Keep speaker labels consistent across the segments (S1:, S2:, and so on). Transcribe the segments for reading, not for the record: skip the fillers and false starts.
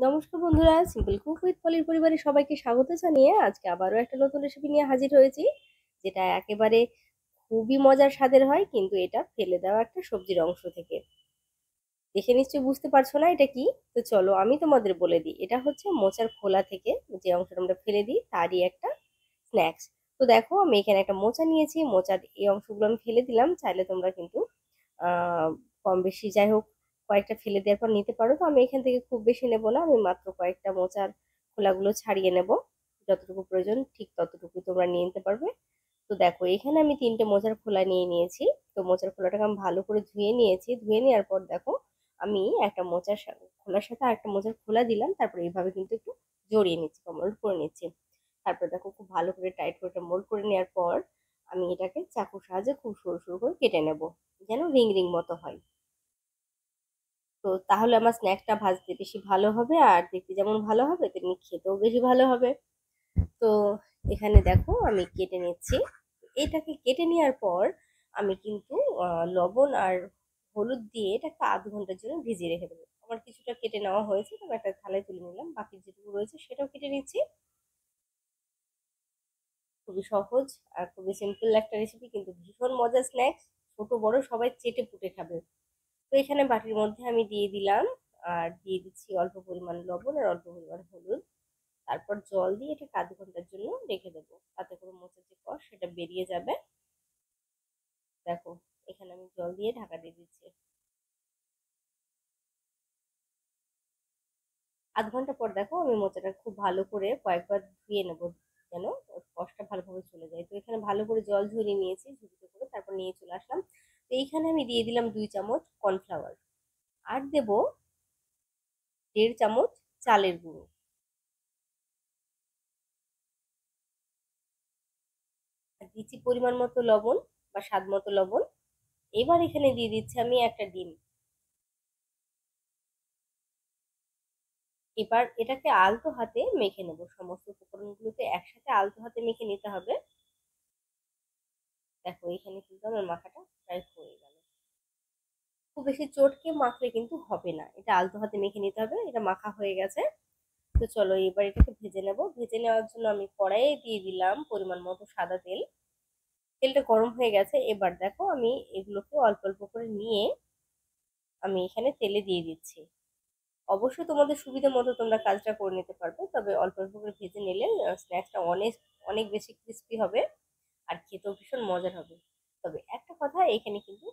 S1: নমস্কার বন্ধুরা, simple cook with পলির পরিবারে সবাইকে স্বাগত জানিয়ে আজকে আবারও একটা নতুন রেসিপি নিয়ে হাজির হয়েছি, যেটা একেবারে খুবই মজার স্বাদের হয়। কিন্তু এটা ফেলে দেওয়া একটা সবজির অংশ থেকে। দেখে নিশ্চয়ই বুঝতে পারছো না এটা কি। তো চলো আমি তোমাদের বলে দিই, এটা হচ্ছে মোচার খোলা থেকে যে অংশটা আমরা ফেলে দিই তারই একটা স্ন্যাক্স। তো দেখো, আমি এখানে একটা মোচা নিয়েছি, মোচার এই অংশগুলো আমি ফেলে দিলাম। চাইলে তোমরা কিন্তু আহ কম বেশি যাই হোক কয়েকটা ফেলে দেওয়ার পর নিতে পারো। তো আমি এখান থেকে খুব বেশি নেব না, আমি মাত্র কয়েকটা মোচার খোলাগুলো ছাড়িয়ে নেব। যতটুকু প্রয়োজন ঠিক ততটুকু তোমরা নিয়ে নিতে পারবে। তো দেখো, এখানে আমি 3টে মোচার খোলা নিয়ে নিয়েছি। তো মোচার খোলাটাকে আমি ভালো করে ধুয়ে নিয়েছি। ধুয়ে নেওয়ার পর দেখো, আমি একটা মোচার খোলার সাথে আরেকটা মোচার খোলা দিলাম, তারপরে এইভাবে কিন্তু একটু জড়িয়ে নিচ্ছি বা মোল্ড করে নিচ্ছি। তারপর দেখো, খুব ভালো করে টাইট করে মোল্ড করে নেওয়ার পর আমি এটাকে চাকুর সাহায্যে খুব সরু সরু করে কেটে নেব, যেন রিং রিং মতো হয়। তো তাহলে আমার স্ন্যাকটা ভাজতে বেশি ভালো হবে, আর দেখতে যেমন ভালো হবে তেমনি খেতেও বেশি ভালো হবে। তো এখানে দেখো আমি কেটে নিচ্ছি। এটাকে কেটে নেওয়ার পর আমি কিন্তু লবণ আর হলুদ দিয়ে এটাকে আধ ঘন্টার জন্য ভিজিয়ে রেখে দেবো। আমার কিছুটা কেটে নেওয়া হয়েছে, তো আমি একটা থালায় তুলে নিলাম, বাকি যেটুকু রয়েছে সেটাও কেটে নিচ্ছি। খুবই সহজ আর খুবই সিম্পল একটা রেসিপি, কিন্তু ভীষণ মজার স্ন্যাক্স। ছোট বড় সবাই চেটে পুটে খাবে। তো এখানে বাটির মধ্যে আমি দিয়ে দিলাম, আর দিয়ে দিচ্ছি অল্প পরিমাণ লবণ আর অল্প পরিমাণ হলুদ। তারপর জল দিয়ে এটাকে আধ ঘন্টার জন্য রেখে দেবো, তাতে করে মোচার যে কষ সেটা বেরিয়ে যাবে। দেখো, এখানে আমি জল দিয়ে ঢাকা দিয়ে দিচ্ছি। আধ ঘন্টা পর দেখো, আমি মোচাটা খুব ভালো করে কয়েকবার ধুয়ে নেবো, যেন ওর কষটা ভালোভাবে চলে যায়। তো এখানে ভালো করে জল ঝরিয়ে নিয়েছি ঝুড়িতে করে, তারপর নিয়ে চলে আসলাম। তো এইখানে আমি দিয়ে দিলাম 2 চামচ কর্নফ্লাওয়ার, আর দেবো 1.5 চামচ চালের গুঁড়ো, আর দিচ্ছি পরিমাণ মতো লবণ বা স্বাদ মতো লবণ। এবার এখানে দিয়ে দিচ্ছি আমি একটা ডিম। এবার এটাকে আলতো হাতে মেখে নেব, সমস্ত উপকরণগুলোকে একসাথে আলতো হাতে মেখে নিতে হবে। দেখো, এখানে কিন্তু আমার মাখাটা প্রায় হয়ে গেল। খুব বেশি চটকে মাখলে কিন্তু হবে না, এটা আলতো হাতে মেখে নিতে হবে। এটা মাখা হয়ে গেছে। তো চলো এবার এটাকে ভেজে নেব। ভেজে নেওয়ার জন্য আমি কড়াইয়ে দিয়ে দিলাম পরিমাণ মতো সাদা তেল। তেলটা গরম হয়ে গেছে। এবার দেখো, আমি এগুলোকে অল্প অল্প করে নিয়ে আমি এখানে তেলে দিয়ে দিচ্ছি। অবশ্যই তোমাদের সুবিধা মতো তোমরা কাজটা করে নিতে পারবে, তবে অল্প অল্প করে ভেজে নিলে স্ন্যাক্সটা অনেক অনেক বেশি ক্রিস্পি হবে, আর খেতেও ভীষণ মজার হবে। তবে একটা কথা, এখানে কিন্তু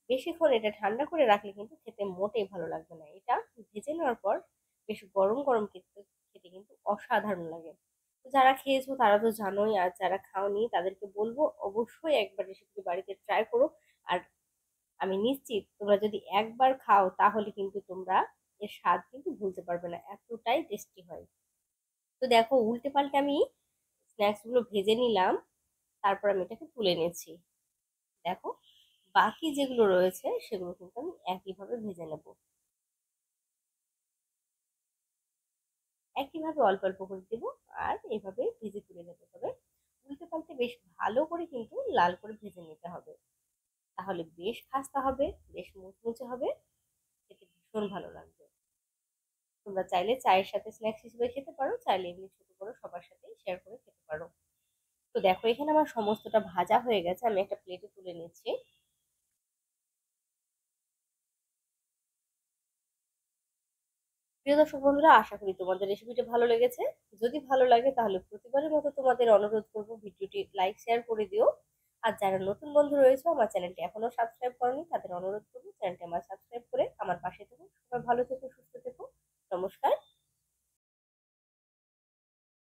S1: বেশিক্ষণ এটা ঠান্ডা করে রাখলে কিন্তু খেতে মোটেই ভালো লাগবে না। এটা ভেজে নেওয়ার পর বেশ গরম গরম খেতে খেতে কিন্তু অসাধারণ লাগে। তো যারা খেয়েছো তারা তো জানোই, আর যারা খাওনি তাদেরকে বলবো অবশ্যই একবার রেসিপি বাড়িতে ট্রাই করো। আর আমি নিশ্চিত তোমরা যদি একবার খাও তাহলে কিন্তু তোমরা এর স্বাদ কিন্তু ভুলতে পারবে না, এতটাই টেস্টি হয়। তো দেখো, উল্টে পাল্টে আমি স্ন্যাক্স গুলো ভেজে নিলাম, তারপর আমি এটাকে তুলে নিয়েছি। দেখো, বাকি যেগুলো রয়েছে সেগুলো কিন্তু আমি একইভাবে ভেজে নেব। একইভাবে অল্প অল্প করে দেবো, আর এইভাবে ভেজে তুলে নেবো। তবে উল্টে পাল্টে বেশ ভালো করে কিন্তু লাল করে ভেজে নিতে হবে, তাহলে বেশ খাস্তা হবে, বেশ মুচমুচে হবে, খেতে ভীষণ ভালো লাগবে। তোমরা চাইলে চায়ের সাথে স্ন্যাক্স হিসেবে খেতে পারো, চাইলে এমনি ছোট বড় সবার সাথে শেয়ার করে খেতে পারো। তো দেখো, এখানে আমার সমস্তটা ভাজা হয়ে গেছে, আমি একটা প্লেটে তুলে নিচ্ছি। প্রিয় দর্শক বন্ধুরা, আশা করি তোমাদের রেসিপিটা ভালো লেগেছে। যদি ভালো লাগে তাহলে প্রতিবারের মতো তোমাদের অনুরোধ করবো, ভিডিওটি লাইক শেয়ার করে দিও। আর যারা নতুন বন্ধু রয়েছে আমার চ্যানেলটি এখনো সাবস্ক্রাইব করনি, তাদের অনুরোধ করবো চ্যানেলটি আমার সাবস্ক্রাইব করে আমার পাশে থাকুন। সবাই ভালো থেকো।